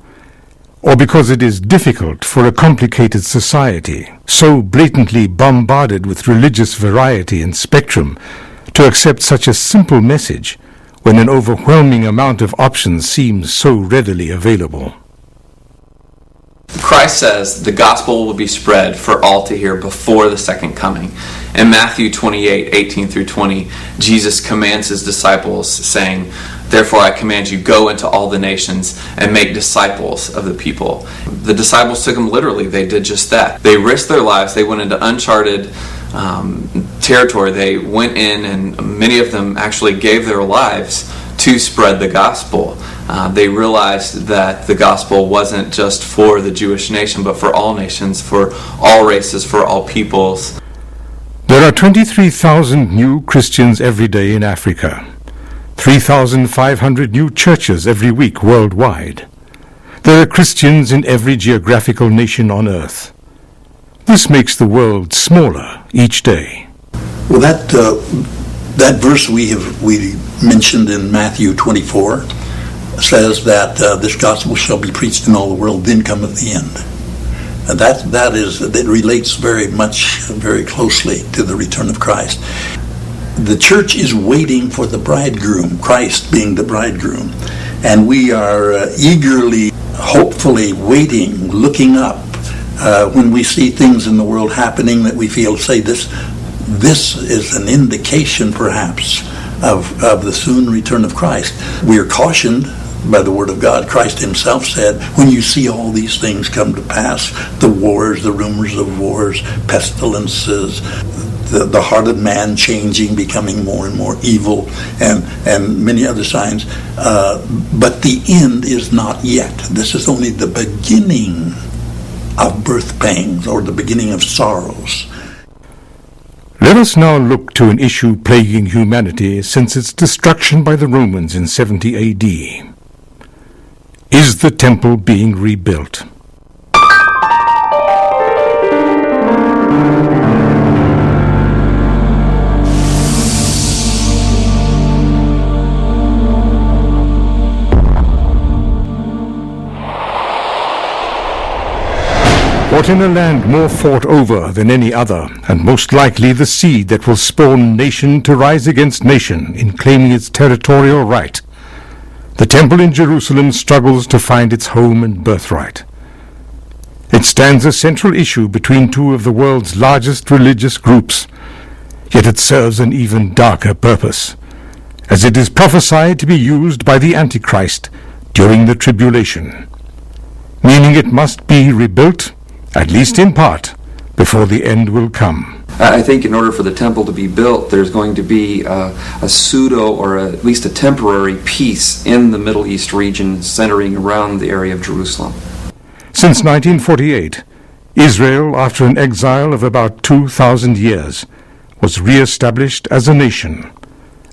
S1: or because it is difficult for a complicated society, so blatantly bombarded with religious variety and spectrum, to accept such a simple message when an overwhelming amount of options seems so readily available?
S4: Christ says the gospel will be spread for all to hear before the second coming. In Matthew 28:18-20, Jesus commands his disciples, saying, "Therefore I command you, go into all the nations and make disciples of the people." The disciples took him literally. They did just that. They risked their lives. They went into uncharted territory. They went in, and many of them actually gave their lives to spread the gospel. They realized that the gospel wasn't just for the Jewish nation, but for all nations, for all races, for all peoples.
S1: There are 23,000 new Christians every day in Africa, 3,500 new churches every week worldwide. There are Christians in every geographical nation on earth. This makes the world smaller each day.
S25: Well, that verse we mentioned in Matthew 24 says that this gospel shall be preached in all the world, then cometh the end. And that relates very closely to the return of Christ. The church is waiting for the bridegroom, Christ being the bridegroom, and we are eagerly, hopefully waiting, looking up when we see things in the world happening that we feel, say, this is an indication perhaps of the soon return of Christ. We are cautioned by the Word of God. Christ himself said, when you see all these things come to pass, the wars, the rumors of wars, pestilences, the heart of man changing, becoming more and more evil, and many other signs, but the end is not yet. This is only the beginning of birth pangs, or the beginning of sorrows.
S1: Let us now look to an issue plaguing humanity since its destruction by the Romans in 70 AD. Is the temple being rebuilt? What in a land more fought over than any other, and most likely the seed that will spawn nation to rise against nation in claiming its territorial right, the temple in Jerusalem struggles to find its home and birthright. It stands a central issue between two of the world's largest religious groups, yet it serves an even darker purpose, as it is prophesied to be used by the Antichrist during the tribulation, meaning it must be rebuilt, at least in part, before the end will come.
S18: I think in order for the temple to be built, there's going to be a pseudo, or at least a temporary peace in the Middle East region centering around the area of Jerusalem.
S1: Since 1948, Israel, after an exile of about 2,000 years, was re-established as a nation,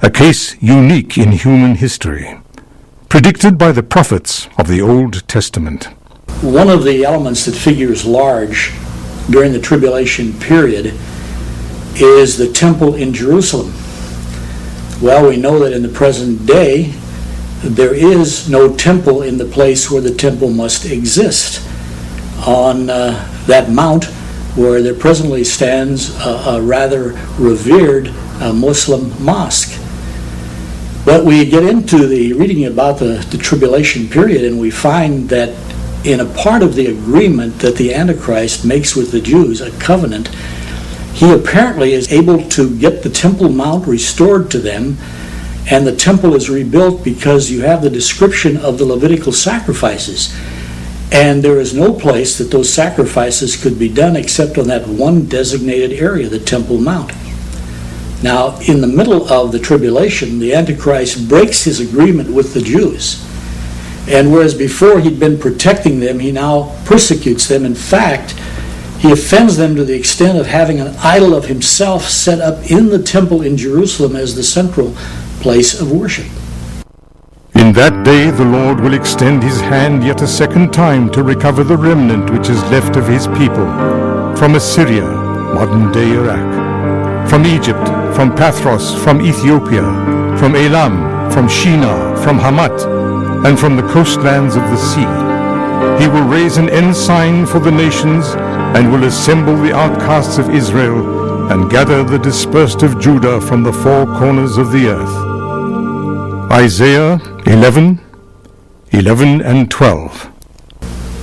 S1: a case unique in human history, predicted by the prophets of the Old Testament.
S10: One of the elements that figures large during the tribulation period is the temple in Jerusalem. Well, we know that in the present day there is no temple in the place where the temple must exist. On that mount where there presently stands a rather revered Muslim mosque. But we get into the reading about the tribulation period, and we find that in a part of the agreement that the Antichrist makes with the Jews, a covenant, he apparently is able to get the Temple Mount restored to them And the temple is rebuilt because you have the description of the Levitical sacrifices. And there is no place that those sacrifices could be done except on that one designated area, the Temple Mount. Now, in the middle of the tribulation, the Antichrist breaks his agreement with the Jews. And whereas before he'd been protecting them, he now persecutes them. In fact, he offends them to the extent of having an idol of himself set up in the temple in Jerusalem as the central place of worship.
S1: In that day the Lord will extend his hand yet a second time to recover the remnant which is left of his people, from Assyria, modern-day Iraq, from Egypt, from Pathros, from Ethiopia, from Elam, from Shinar, from Hamat, and from the coastlands of the sea. He will raise an ensign for the nations, and will assemble the outcasts of Israel, and gather the dispersed of Judah from the four corners of the earth. Isaiah 11 and 12.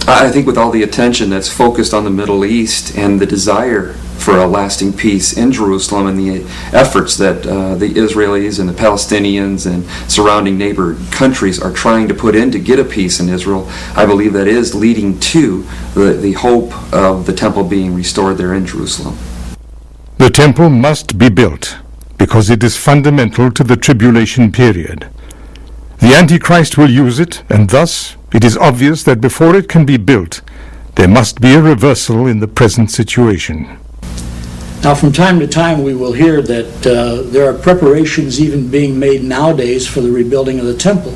S18: I think with all the attention that's focused on the Middle East and the desire for a lasting peace in Jerusalem and the efforts that the Israelis and the Palestinians and surrounding neighbor countries are trying to put in to get a peace in Israel, I believe that is leading to the hope of the temple being restored there in Jerusalem.
S1: The temple must be built because it is fundamental to the tribulation period. The Antichrist will use it, and thus it is obvious that before it can be built, there must be a reversal in the present situation.
S10: Now, from time to time, we will hear that there are preparations even being made nowadays for the rebuilding of the temple.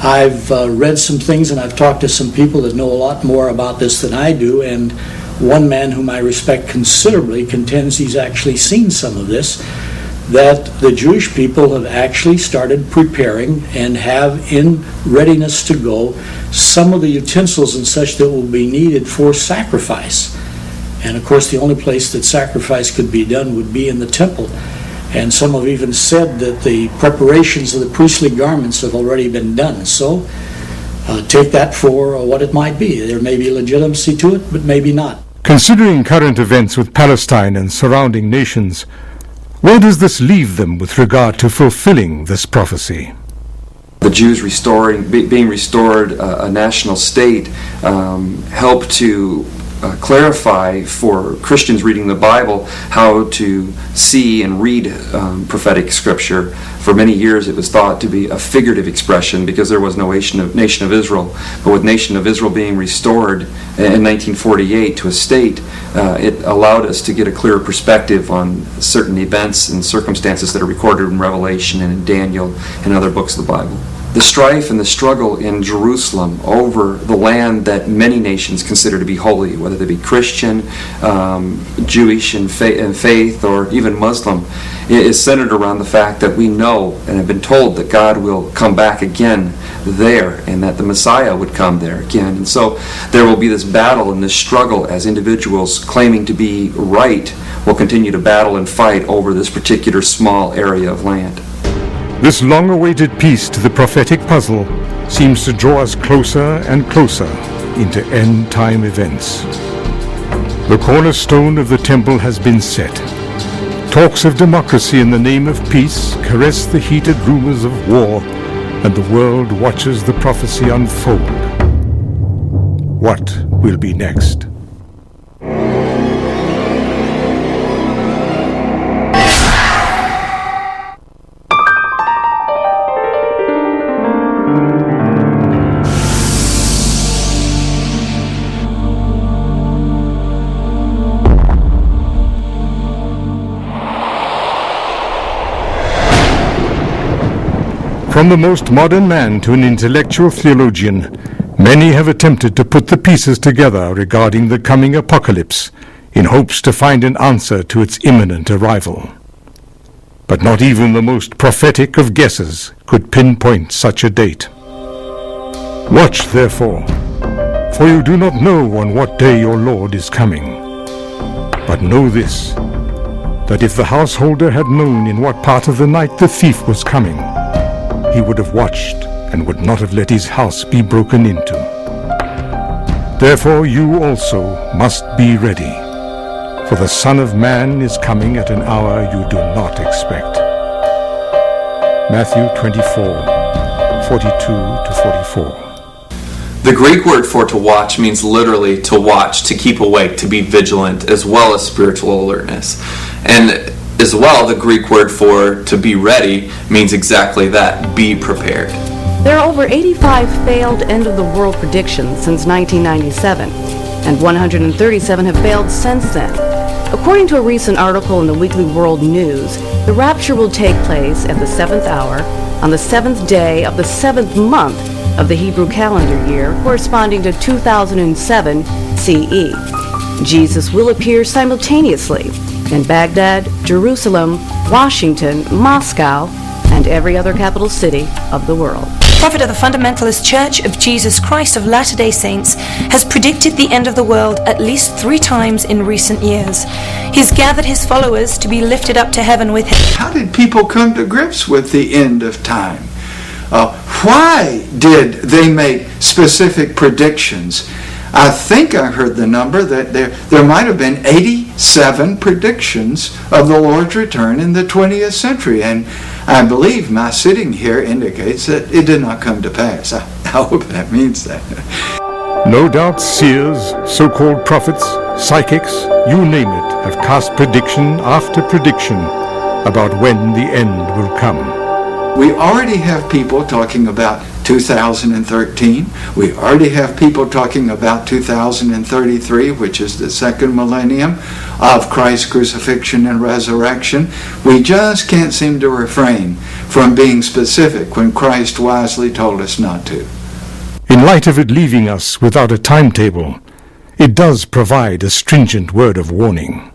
S10: I've read some things, and I've talked to some people that know a lot more about this than I do, and one man whom I respect considerably contends he's actually seen some of this, that the Jewish people have actually started preparing and have in readiness to go some of the utensils and such that will be needed for sacrifice. And of course, the only place that sacrifice could be done would be in the temple. And some have even said that the preparations of the priestly garments have already been done. So take that for what it might be. There may be legitimacy to it, but maybe not.
S1: Considering current events with Palestine and surrounding nations, where does this leave them with regard to fulfilling this prophecy?
S18: The Jews being restored a national state helped to clarify for Christians reading the Bible how to see and read prophetic scripture. For many years it was thought to be a figurative expression because there was no nation of Israel. But with nation of Israel being restored in 1948 to a state, it allowed us to get a clearer perspective on certain events and circumstances that are recorded in Revelation and in Daniel and other books of the Bible. The strife and the struggle in Jerusalem over the land that many nations consider to be holy, whether they be Christian, Jewish in faith, or even Muslim, is centered around the fact that we know and have been told that God will come back again there and that the Messiah would come there again. And so there will be this battle and this struggle as individuals claiming to be right will continue to battle and fight over this particular small area of land.
S1: This long-awaited piece to the prophetic puzzle seems to draw us closer and closer into end-time events. The cornerstone of the temple has been set. Talks of democracy in the name of peace caress the heated rumors of war, and the world watches the prophecy unfold. What will be next? From the most modern man to an intellectual theologian, many have attempted to put the pieces together regarding the coming apocalypse in hopes to find an answer to its imminent arrival. But not even the most prophetic of guesses could pinpoint such a date. Watch, therefore, for you do not know on what day your Lord is coming. But know this, that if the householder had known in what part of the night the thief was coming, he would have watched and would not have let his house be broken into. Therefore you also must be ready, for the Son of Man is coming at an hour you do not expect. Matthew 24, 42 to 44.
S4: The Greek word for to watch means literally to watch, to keep awake, to be vigilant, as well as spiritual alertness. And as well, the Greek word for to be ready means exactly that, be prepared.
S6: There are over 85 failed end-of-the-world predictions since 1997, and 137 have failed since then. According to a recent article in the Weekly World News, the rapture will take place at the 7th hour on the 7th day of the 7th month of the Hebrew calendar year, corresponding to 2007 CE. Jesus will appear simultaneously in Baghdad, Jerusalem, Washington, Moscow, and every other capital city of the world.
S11: Prophet of the Fundamentalist Church of Jesus Christ of Latter-day Saints has predicted the end of the world at least 3 times in recent years. He's gathered his followers to be lifted up to heaven with him.
S3: How did people come to grips with the end of time? Why did they make specific predictions? I think I heard the number that there might have been 87 predictions of the Lord's return in the 20th century, and I believe my sitting here indicates that it did not come to pass. I hope that means that.
S1: No doubt seers, so-called prophets, psychics, you name it, have cast prediction after prediction about when the end will come.
S3: We already have people talking about 2013. We already have people talking about 2033, which is the second millennium of Christ's crucifixion and resurrection. We just can't seem to refrain from being specific when Christ wisely told us not to.
S1: In light of it leaving us without a timetable, it does provide a stringent word of warning.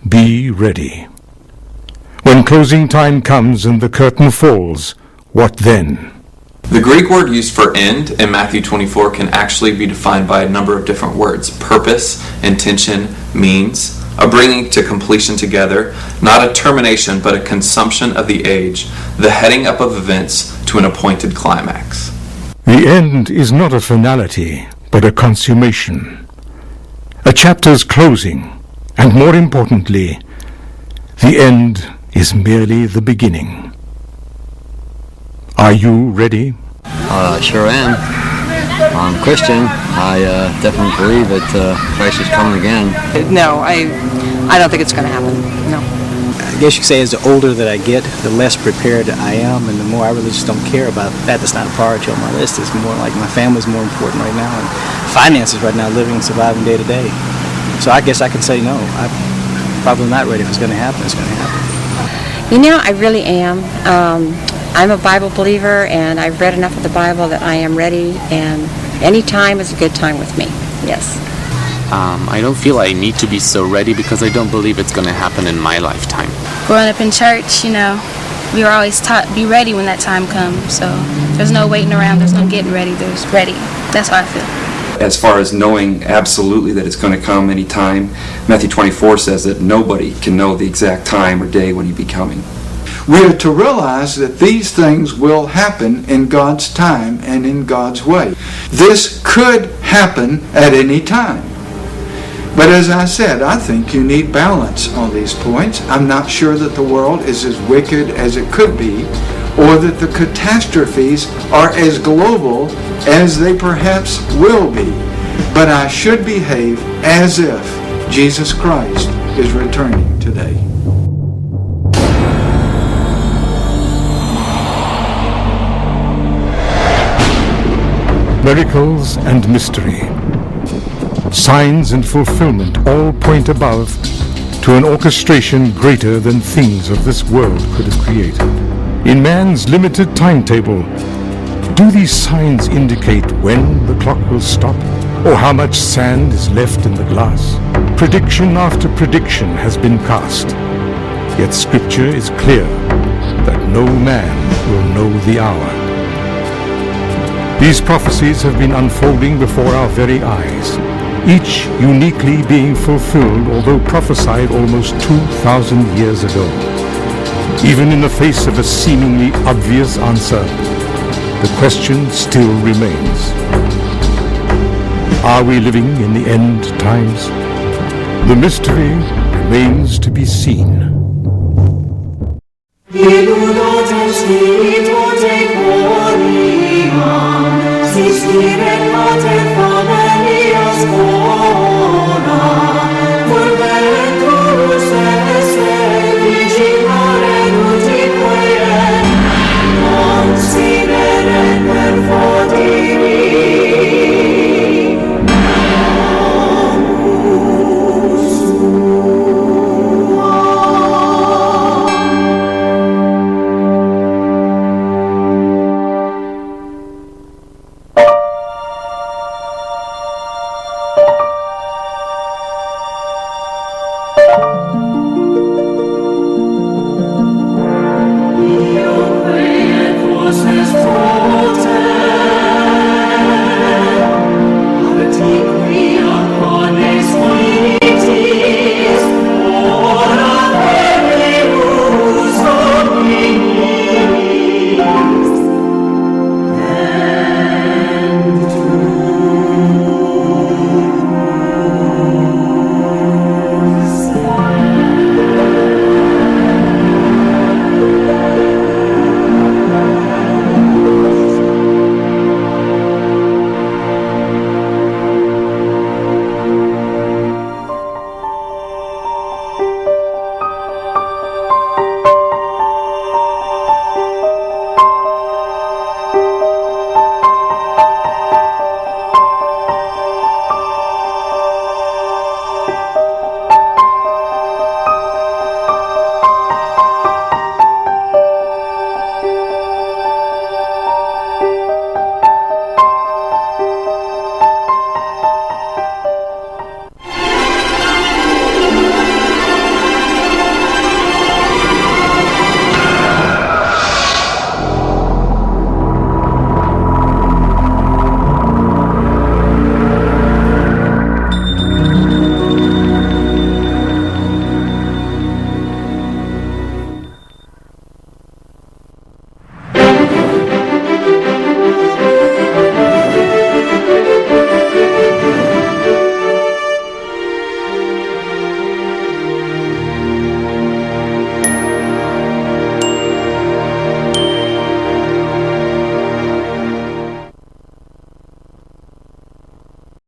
S1: Be ready. When closing time comes and the curtain falls, what then?
S4: The Greek word used for end in Matthew 24 can actually be defined by a number of different words: purpose, intention, means, a bringing to completion together, not a termination but a consumption of the age, the heading up of events to an appointed climax.
S1: The end is not a finality, but a consummation. A chapter's closing, and more importantly, the end is merely the beginning. Are you ready?
S13: Sure am. I'm Christian. I definitely believe that Christ is coming again.
S19: No, I don't think it's going to happen. No.
S20: I guess you could say as the older that I get, the less prepared I am, and the more I really just don't care about that. That's not a priority on my list. It's more like my family's more important right now, and finances right now, living and surviving day to day. So I guess I can say no. I'm probably not ready. If it's going to happen, it's going to happen.
S22: You know, I really am. I'm a Bible believer, and I've read enough of the Bible that I am ready, and any time is a good time with me. Yes.
S26: I don't feel I need to be so ready because I don't believe it's going to happen in my lifetime.
S27: Growing up in church, you know, we were always taught be ready when that time comes. So there's no waiting around, there's no getting ready, there's ready. That's how I feel.
S18: As far as knowing absolutely that it's going to come any time, Matthew 24 says that nobody can know the exact time or day when he'll be coming.
S3: We are to realize that these things will happen in God's time and in God's way. This could happen at any time. But as I said, I think you need balance on these points. I'm not sure that the world is as wicked as it could be, or that the catastrophes are as global as they perhaps will be. But I should behave as if Jesus Christ is returning today.
S1: Miracles and mystery, signs and fulfillment all point above to an orchestration greater than things of this world could have created. In man's limited timetable, do these signs indicate when the clock will stop, or how much sand is left in the glass? Prediction after prediction has been cast, yet Scripture is clear that no man will know the hour. These prophecies have been unfolding before our very eyes, each uniquely being fulfilled, although prophesied almost 2,000 years ago. Even in the face of a seemingly obvious answer, the question still remains. Are we living in the end times? The mystery remains to be seen.
S2: Illudo del Spirito de gloriam, si spirit mater